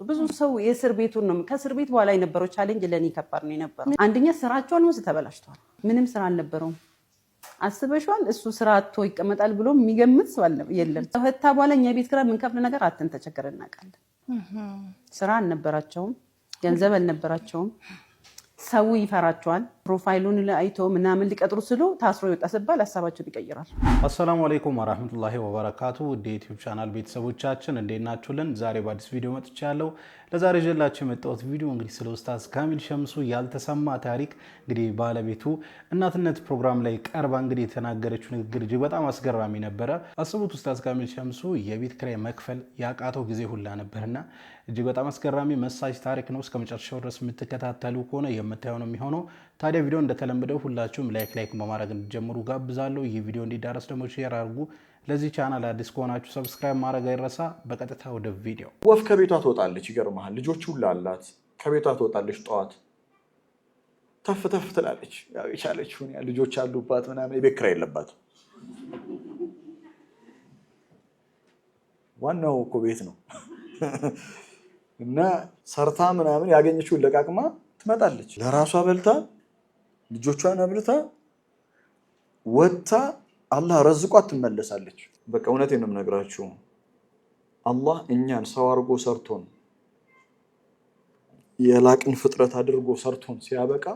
ብዙ ሰው የእስር ቤቱን ነው ከእስር ቤት በኋላ የነበረው ቻሌንጅ ለኔ ከባድ ነው የነበረው። አንደኛ ስራቸውን ወስ ተበላሽቷል። ምንም ስራ አልነበረውም። አስበሽዋል? እሱ ስራ አጥቶ ይቀመጣል ብሎ የሚገምት ሰው የለም። ተፈታ በኋላ እኛ ቤት ክራ ምን ከፍለ ነገር አጥተን ተቸገረን እናውቃለን። ስራ አልነበራቸውም፣ ገንዘብ አልነበራቸውም። ሰው ይፈራቸዋል። ፕሮፋይሉን አይቶ ምናምን ሊቀጥሩ ስሉ ታስሮ ይወጣ ሲባል ሐሳባቸው ይቀየራል። አሰላሙ አለይኩም ወራህመቱላሂ ወበረካቱ። ዩቲዩብ ቻናል ቤተሰቦቻችን እንዴት ናችሁልን? ዛሬ በአዲስ ቪዲዮ መጥቻለሁ። ለዛሬ ጀላችሁ የመጣሁት ቪዲዮ እንግዲህ ስለ ኡስታዝ ካሚል ሸምሱ ያልተሰማ ታሪክ እንግዲህ ባለቤቱ እናትነት ፕሮግራም ላይ ቀርባ እንግዲህ የተናገረችው ንግግር እጅግ በጣም አስገራሚ ነበረ። አስቡት ኡስታዝ ካሚል ሸምሱ የቤት ኪራይ መክፈል ያቃተው ጊዜ ሁላ ነበርና እጅግ በጣም አስገራሚ መሳጅ ታሪክ ነው። እስከ መጨረሻው ድረስ የምትከታተሉ ከሆነ የምታዩ ነው የሚሆነው። ታዲያ ቪዲዮ እንደተለመደው ሁላችሁም ላይክ በማድረግ እንድጀምሩ ጋብዛለሁ። ይህ ቪዲዮ እንዲዳረስ ደግሞ ሼር አድርጉ። ለዚህ ቻናል አዲስ ከሆናችሁ ሰብስክራይብ ማድረግ አይረሳ። በቀጥታ ወደ ቪዲዮ። ወፍ ከቤቷ ትወጣለች። ይገርምሃል። ልጆች ሁሉ አላት። ከቤቷ ትወጣለች። ጠዋት ተፍ ተፍ ትላለች። ያው የቻለችውን ልጆች አሉባት ምናምን፣ የቤት ኪራይ የለባትም። ዋናው እኮ ቤት ነው እና ሰርታ ምናምን ያገኘችውን ለቃቅማ ትመጣለች። ለራሷ በልታ ልጆቿን አብልታ ወጥታ አላህ ረዝቋት ትመለሳለች። በቃ እውነቴን ነው የምነግራችሁ። አላህ እኛን ሰው አድርጎ ሰርቶን የላቅን ፍጥረት አድርጎ ሰርቶን ሲያበቃ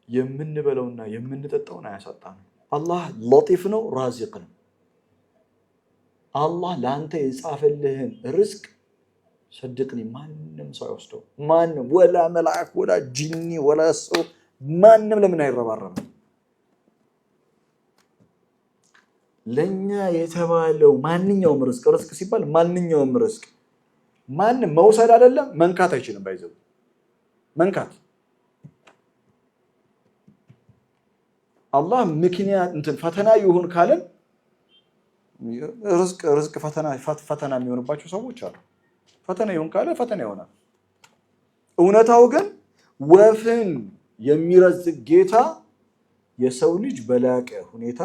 የምንበለውና የምንጠጣውን አያሳጣንም። አላህ ለጢፍ ነው፣ ራዚቅ ነው። አላህ ለአንተ የጻፈልህን ርዝቅ صدقني ማንም ሰው አይወስደው። ማንም ወላ መልአክ ወላ ጂኒ ወላ ሰው ማንም ለምን አይረባረም? ለኛ የተባለው ማንኛውም ርዝቅ ሲባል ማንኛውም ርዝቅ ማንም መውሰድ አይደለም መንካት አይችልም። ባይዘው መንካት አላህ ምክንያት ፈተና ይሁን ካለን ርዝቅ ፈተና የሚሆንባቸው ሰዎች አሉ። ፈተና ይሁን ካለ ፈተና ይሆናል። እውነታው ግን ወፍን የሚረዝቅ ጌታ የሰው ልጅ በላቀ ሁኔታ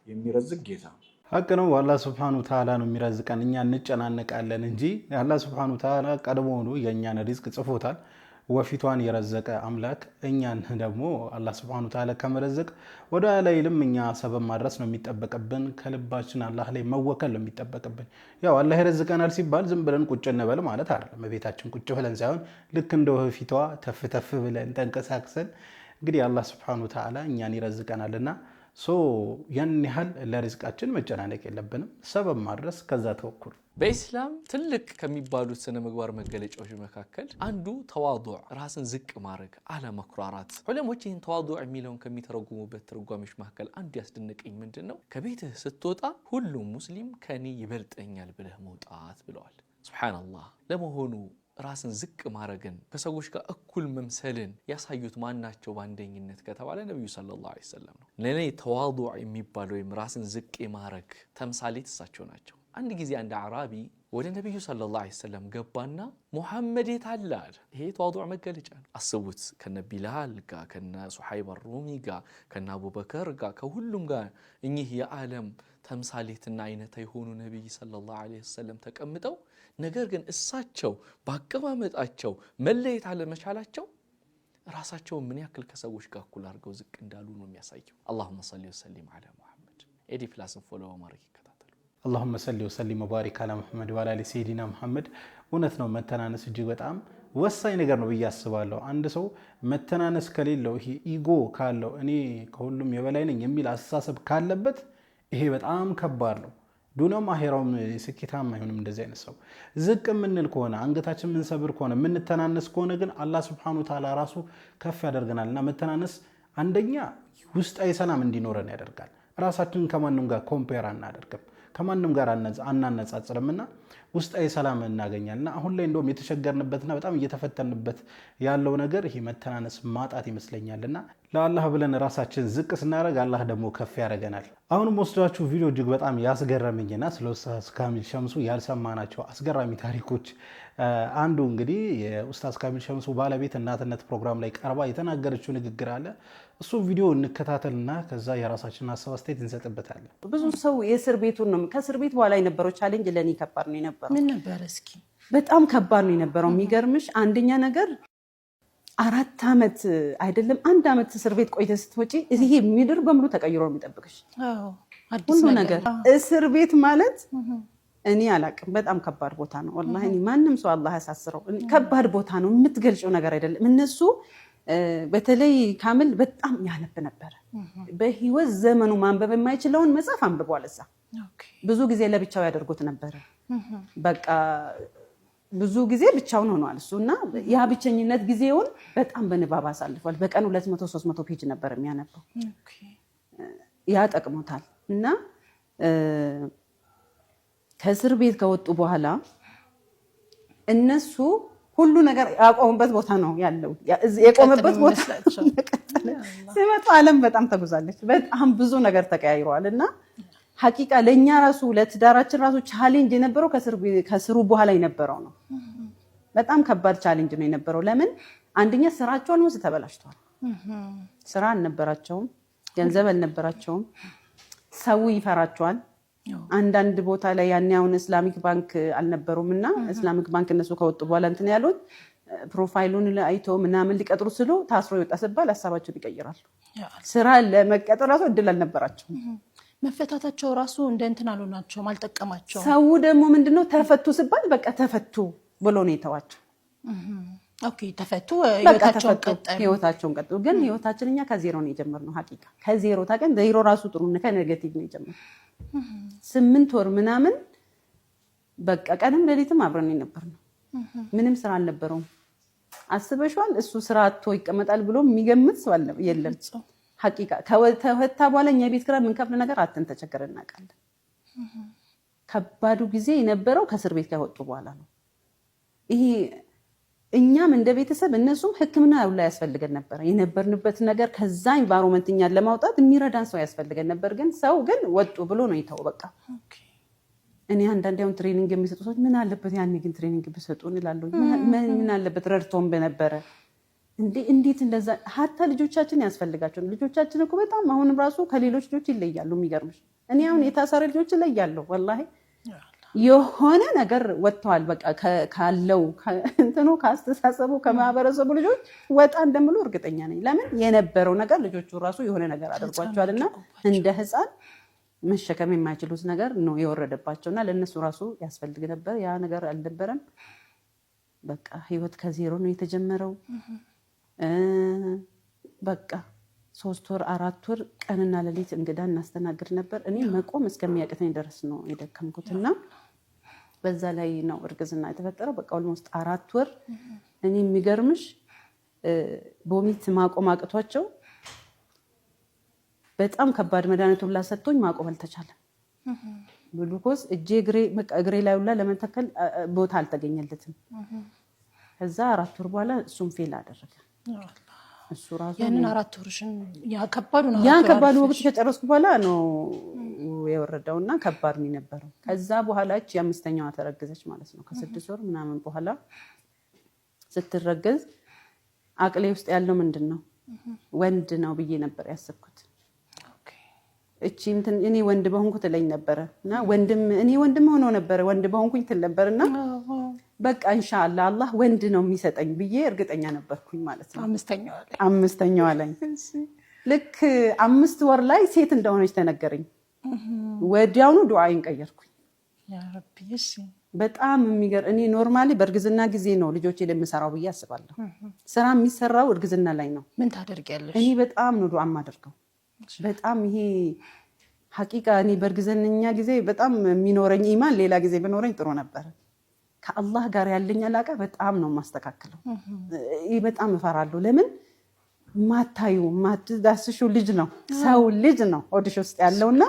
የሚረዝቅ ጌታ ሀቅ ነው። አላህ Subhanahu Wa Ta'ala ነው የሚረዝቀን። እኛ እንጨናነቃለን እንጂ አላህ Subhanahu Wa Ta'ala ቀድሞ ነው የኛን ሪዝቅ ጽፎታል። ወፊቷን የረዘቀ አምላክ እኛን ደግሞ አላህ Subhanahu Wa Ta'ala ከመረዘቅ ወደ ላይልም እኛ ሰበብ ማድረስ ነው የሚጠበቅብን። ከልባችን አላህ ላይ መወከል ነው የሚጠበቅብን። ያው አላህ ይረዝቀናል ሲባል ዝም ብለን ቁጭ እንበል ማለት አይደለም። በቤታችን ቁጭ ብለን ሳይሆን ልክ እንደ ወፊቷ ተፍ ብለን ተንቀሳቅሰን እንግዲህ አላህ Subhanahu Wa Ta'ala እኛን ይረዝቀናልና ያን ያህል ለሪዝቃችን መጨናነቅ የለብንም። ሰበብ ማድረስ ከዛ ተወኩል። በእስላም ትልቅ ከሚባሉት ስነ ምግባር መገለጫዎች መካከል አንዱ ተዋዱዕ፣ ራስን ዝቅ ማድረግ፣ አለመኩራራት። ዑለሞች ይህን ተዋዱዕ የሚለውን ከሚተረጉሙበት ትርጓሜዎች መካከል አንዱ ያስደነቀኝ ምንድነው? ከቤትህ ስትወጣ ሁሉም ሙስሊም ከኔ ይበልጠኛል ብለህ መውጣት ብለዋል። ሱብሃንአላህ። ለመሆኑ ራስን ዝቅ ማድረግን ከሰዎች ጋር እኩል መምሰልን ያሳዩት ማናቸው በአንደኝነት ከተባለ ነብዩ ሰለላሁ ዐለይሂ ወሰለም ነው። ለኔ ተዋዱዕ የሚባለው ወይም ራስን ዝቅ ማድረግ ተምሳሌት እሳቸው ናቸው። አንድ ጊዜ አንድ አዕራቢ ወደ ነብዩ ሰለላሁ ዐለይሂ ወሰለም ገባና ሙሐመድ የታለ አለ። ይሄ ተዋዱዕ መገለጫ ነው። አስቡት፣ ከነ ቢላል ጋር ከነ ሱሐይብ አሩሚ ጋር ከነ አቡበከር ጋር ከሁሉም ጋር እኚህ የዓለም ተምሳሌትና አይነታ የሆኑ ነብይ ሰለላሁ ዐለይሂ ወሰለም ተቀምጠው፣ ነገር ግን እሳቸው ባቀማመጣቸው መለየት አለመቻላቸው ራሳቸው ምን ያክል ከሰዎች ጋር እኩል አድርገው ዝቅ እንዳሉ ነው የሚያሳየው። አላሁመ ሰሊ ወሰሊም ዐላ ሙሐመድ። ኤዲ ፕላስን ፎሎ ማድረግ ይከታተሉ። አላሁመ ሰሊ ወሰሊም ወባሪክ ዐላ ሙሐመድ ወዐላ አሊ ሰይዲና ሙሐመድ። እውነት ነው፣ መተናነስ እጅግ በጣም ወሳኝ ነገር ነው ብዬ አስባለሁ። አንድ ሰው መተናነስ ከሌለው፣ ይሄ ኢጎ ካለው፣ እኔ ከሁሉም የበላይ ነኝ የሚል አስተሳሰብ ካለበት ይሄ በጣም ከባድ ነው። ዱንያውም አኺራውም ስኬታማ አይሆንም። እንደዚህ አይነት ሰው ዝቅ የምንል ከሆነ፣ አንገታችን የምንሰብር ከሆነ፣ የምንተናነስ ከሆነ ግን አላህ Subhanahu Wa Ta'ala ራሱ ከፍ ያደርገናልና መተናነስ አንደኛ ውስጣዊ ሰላም እንዲኖረን ያደርጋል። ራሳችንን ከማንም ጋር ኮምፔር አናደርግም፣ ከማንም ጋር አናነጻጽርምና ውስጣዊ ሰላም እናገኛልና አሁን ላይ እንደውም የተቸገርንበትና በጣም እየተፈተንበት ያለው ነገር ይሄ መተናነስ ማጣት ይመስለኛልና ለአላህ ብለን ራሳችን ዝቅ ስናደርግ አላህ ደግሞ ከፍ ያደርገናል። አሁንም ወስዳችሁ ቪዲዮ እጅግ በጣም ያስገረመኝና ስለ ኡስታዝ ካሚል ሸምሱ ያልሰማናቸው አስገራሚ ታሪኮች አንዱ እንግዲህ የኡስታዝ ካሚል ሸምሱ ባለቤት እናትነት ፕሮግራም ላይ ቀርባ የተናገረችው ንግግር አለ። እሱ ቪዲዮ እንከታተልና ከዛ የራሳችንን ሀሳብ አስተያየት እንሰጥበታለን። ብዙ ሰው የእስር ቤቱን ነው ከእስር ቤት በኋላ የነበረው ቻሌንጅ ለኔ ከባድ ነው የነበረው። ምን ነበር እስኪ? በጣም ከባድ ነው የነበረው። የሚገርምሽ አንደኛ ነገር 4 ዓመት አይደለም 1 ዓመት እስር ቤት ቆይተሽ ስትወጪ ይሄ ምድር በሙሉ ተቀይሮ ነው የሚጠብቅሽ። ሁሉ ነገር እስር ቤት ማለት እኔ አላቅም። በጣም ከባድ ቦታ ነው ወላሂ። እኔ ማንም ሰው አላህ ያሳስረው። ከባድ ቦታ ነው፣ የምትገልጪው ነገር አይደለም። እነሱ በተለይ ካምል በጣም ያነብ ነበር። በህይወት ዘመኑ ማንበብ የማይችለውን መጽሐፍ አንብቧል። እዛ ብዙ ጊዜ ለብቻው ያደርጉት ነበር። በቃ ብዙ ጊዜ ብቻውን ሆኗል እሱና ያ ብቸኝነት ጊዜውን በጣም በንባብ አሳልፏል። በቀን 200-300 ፔጅ ነበር የሚያነበው። ያ ጠቅሞታል። እና ከእስር ቤት ከወጡ በኋላ እነሱ ሁሉ ነገር ያቆሙበት ቦታ ነው ያለው። የቆመበት ቦታ ሲመጡ ዓለም በጣም ተጉዛለች። በጣም ብዙ ነገር ተቀያይሯል። እና ሐቂቃ ለኛ ራሱ ለትዳራችን ራሱ ቻሌንጅ የነበረው ከስሩ በኋላ የነበረው ነው። በጣም ከባድ ቻሌንጅ ነው የነበረው። ለምን አንደኛ ስራቸውን ወስ ተበላሽቷል። ስራ አልነበራቸውም፣ ገንዘብ አልነበራቸውም፣ ሰው ይፈራቸዋል። አንዳንድ ቦታ ላይ ያን ያውን እስላሚክ ባንክ አልነበሩምና እስላሚክ ባንክ እነሱ ከወጡ በኋላ እንትን ያሉት ፕሮፋይሉን አይቶ ምናምን ሊቀጥሩ ስሉ ታስሮ ይወጣ ሲባል ሐሳባቸውን ይቀይራሉ። ስራ ለመቀጠር ራሱ እድል አልነበራቸው። መፈታታቸው ራሱ እንደ እንትን አልሆናቸውም፣ አልጠቀማቸውም። ሰው ደግሞ ምንድነው ተፈቱ ሲባል በቃ ተፈቱ ብሎ ነው የተዋቸው። ኦኬ ተፈቱ፣ ህይወታቸውን ቀጥሉ። ግን ህይወታችን እኛ ከዜሮ ነው የጀመርነው። ሐቂቃ ከዜሮ ታቀን ዜሮ ራሱ ጥሩ ነው፣ ከኔጌቲቭ ነው የጀመርነው። 8 ወር ምናምን በቃ ቀንም ሌሊትም አብረን የነበርነው። ምንም ስራ አልነበረውም። አስበሽዋል? እሱ ስራ አጥቶ ይቀመጣል ብሎ የሚገምት ሰው የለም። ሐቂቃ ከተፈታ በኋላ እኛ ቤት ኪራይ የምንከፍል ነገር አጥተን ተቸግረን እናውቃለን። ከባዱ ጊዜ የነበረው ከእስር ቤት ከወጡ በኋላ ነው። ይሄ እኛም እንደ ቤተሰብ እነሱም ሕክምና ያውላ ያስፈልገን ነበር። የነበርንበት ነገር ከዛ ኢንቫይሮንመንት እኛን ለማውጣት የሚረዳን ሰው ያስፈልገን ነበር። ግን ሰው ግን ወጡ ብሎ ነው ይተው በቃ። እኔ አንዳንዴ አሁን ትሬኒንግ የሚሰጡ ሰዎች ምን አለበት ያኔ ግን ትሬኒንግ ቢሰጡን ይላሉ። ምን አለበት ረድቶን በነበረ እንዴት እንደዛ ሀታ ልጆቻችን ያስፈልጋቸው። ልጆቻችን እኮ በጣም አሁንም ራሱ ከሌሎች ልጆች ይለያሉ። የሚገርምሽ እኔ አሁን የታሰረ ልጆች ይለያሉ ወላሂ። የሆነ ነገር ወጥተዋል በቃ ካለው እንትኑ ካስተሳሰቡ ከማህበረሰቡ ልጆች ወጣ እንደምሉ እርግጠኛ ነኝ። ለምን የነበረው ነገር ልጆቹ ራሱ የሆነ ነገር አድርጓቸዋልና እንደ ህፃን መሸከም የማይችሉት ነገር ነው የወረደባቸውና ለነሱ ራሱ ያስፈልግ ነበር። ያ ነገር አልነበረም። በቃ ህይወት ከዜሮ ነው የተጀመረው። በቃ 3 ወር 4 ወር ቀንና ሌሊት እንግዳ እናስተናግድ ነበር። እኔ መቆም እስከሚያቅተኝ ድረስ ነው የደከምኩትና በዛ ላይ ነው እርግዝና የተፈጠረው። በቃ ኦልሞስት 4 ወር እኔ የሚገርምሽ ቦሚት ማቆም አቅቷቸው በጣም ከባድ መድኃኒት ሁላ ሰጥቶኝ ማቆም አልተቻለም። ግሉኮስ እግሬ ላይ ሁላ ለመተከል ቦታ አልተገኘለትም። ከዛ 4 ወር በኋላ እሱም ፌል አደረገ። እሱ ራሱ ያንን 4 ወርሽን ከባዱ ወቅት ከጨረስኩ በኋላ ነው የወረደውና ከባድ ነው የነበረው። ከዛ በኋላ እቺ 5ኛዋ ተረገዘች ማለት ነው። ከ6 ወር ምናምን በኋላ ስትረገዝ አቅሌ ውስጥ ያለው ምንድነው ወንድ ነው ብዬ ነበር ያሰብኩት። እቺ እንትን እኔ ወንድ በሆንኩ ትለኝ ነበርና እኔ ወንድም ሆኖ ነበር ወንድ በሆንኩኝ ትል ነበርና በቃ ኢንሻአላህ አላህ ወንድ ነው የሚሰጠኝ ብዬ እርግጠኛ ነበርኩኝ ማለት ነው። 5ኛዋ ላይ ልክ 5 ወር ላይ ሴት እንደሆነች ተነገረኝ። ወዲያውኑ ዱዓዬን ቀየርኩኝ። ያ ረቢ እሺ። በጣም የሚገርም እኔ ኖርማሊ በእርግዝና ጊዜ ነው ልጆቼ ለምሰራው ብዬ አስባለሁ። ስራ የሚሰራው እርግዝና ላይ ነው። ምን ታደርጊያለሽ? እኔ በጣም ነው ዱዓ የማደርገው። በጣም ይሄ ሐቂቃ እኔ በእርግዝና ጊዜ በጣም የሚኖረኝ ኢማን ሌላ ጊዜ ቢኖረኝ ጥሩ ነበር። ከአላህ ጋር ያለኝ አላቃ በጣም ነው ማስተካከለው። በጣም እፈራለሁ። ለምን ማታዩ ማትዳስሹ ልጅ ነው፣ ሰው ልጅ ነው ወድሽ ውስጥ ያለውና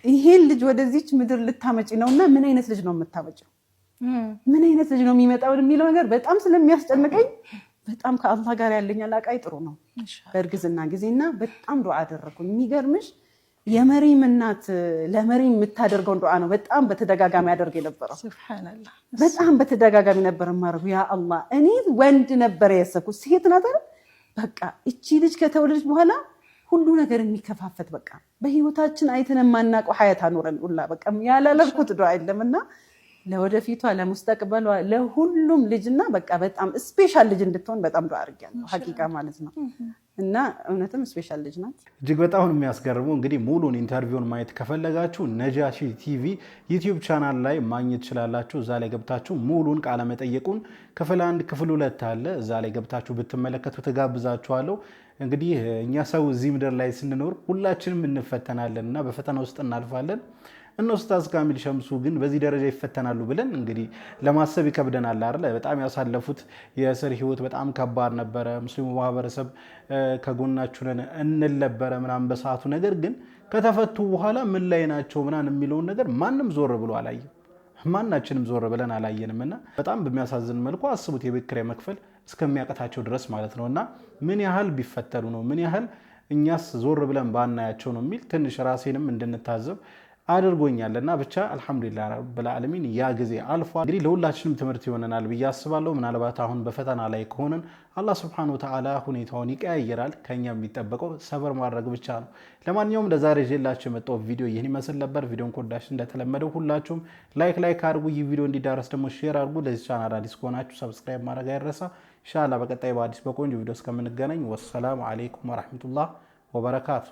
ይሄን ልጅ ወደዚች ምድር ልታመጪ ነውና ምን አይነት ልጅ ነው የምታመጪው? ምን አይነት ልጅ ነው የሚመጣው የሚለው ነገር በጣም ስለሚያስጨንቀኝ በጣም ከአላህ ጋር ያለኝ አላቃ ጥሩ ነው በእርግዝና ጊዜና በጣም ዱዓ አደረኩኝ። የሚገርምሽ የመሪም እናት ለመሪም የምታደርገው ዱዓ ነው በጣም በተደጋጋሚ ያደርግ የነበረው። ሱብሃንአላህ በጣም በተደጋጋሚ ነበር ማረጉ። ያ አላህ እኔ ወንድ ነበር ያሰብኩት፣ ሴት ናት። በቃ እቺ ልጅ ከተወለደች በኋላ ሁሉ ነገር የሚከፋፈት በቃ በህይወታችን አይተን የማናውቀው ሀያት አኖረን ሁላ በቃ ያላለፍኩት ዱዓ የለምና ለወደፊቷ ለሙስተቅበሏ ለሁሉም ልጅና በቃ በጣም ስፔሻል ልጅ እንድትሆን በጣም ዱዓ አድርጊያለሁ ሐቂቃ ማለት ነው። እና እውነትም ስፔሻል ልጅ ናት። እጅግ በጣም የሚያስገርመው እንግዲህ ሙሉን ኢንተርቪውን ማየት ከፈለጋችሁ ነጃሺ ቲቪ ዩቲዩብ ቻናል ላይ ማግኘት ትችላላችሁ። እዛ ላይ ገብታችሁ ሙሉን ቃለ መጠየቁን ክፍል 1 ክፍል 2 አለ። እዛ ላይ ገብታችሁ ብትመለከቱ ተጋብዛችኋለሁ። እንግዲህ እኛ ሰው እዚህ ምድር ላይ ስንኖር ሁላችንም እንፈተናለን እና በፈተና ውስጥ እናልፋለን። እነ ኡስታዝ ካሚል ሸምሱ ግን በዚህ ደረጃ ይፈተናሉ ብለን እንግዲህ ለማሰብ ይከብደናል አይደል? በጣም ያሳለፉት የእስር ህይወት በጣም ከባድ ነበረ። ሙስሊሙ ማህበረሰብ ከጎናችሁ ነን እንል ነበረ ምናምን በሰዓቱ። ነገር ግን ከተፈቱ በኋላ ምን ላይ ናቸው ምናምን የሚለውን ነገር ማንም ዞር ብሎ አላየም። ማናችንም ዞር ብለን አላየንም እና በጣም በሚያሳዝን መልኩ አስቡት የቤት ኪራይ መክፈል እስከሚያቀታቸው ድረስ ማለት ነው። እና ምን ያህል ቢፈተኑ ነው ምን ያህል እኛስ ዞር ብለን ባናያቸው ነው የሚል ትንሽ ራሴንም እንድንታዘብ አድርጎኛል። እና ብቻ አልሐምዱሊላህ ረብል ዓለሚን ያ ጊዜ አልፏል። እንግዲህ ለሁላችንም ትምህርት ይሆነናል ብዬ አስባለሁ። ምናልባት አሁን በፈተና ላይ ከሆነን አላህ ሱብሓነሁ ወተዓላ ሁኔታውን ይቀያየራል። ከኛ የሚጠበቀው ሰብር ማድረግ ብቻ ነው። ለማንኛውም ለዛሬ ይዤላችሁ የመጣው ቪዲዮ ይህን ይመስል ነበር። ቪዲዮን ከወዳችሁ እንደተለመደው ሁላችሁም ላይክ አድርጉ። ይህ ቪዲዮ እንዲዳረስ ደግሞ ሼር አድርጉ። ለዚህ ቻናል አዲስ ከሆናችሁ ሰብስክራይብ ማድረግ አይረሳ። ኢንሻአላህ በቀጣይ በአዲስ በቆንጆ ቪዲዮ እስከምንገናኝ ወሰላሙ አለይኩም ወራህመቱላህ ወበረካቱ።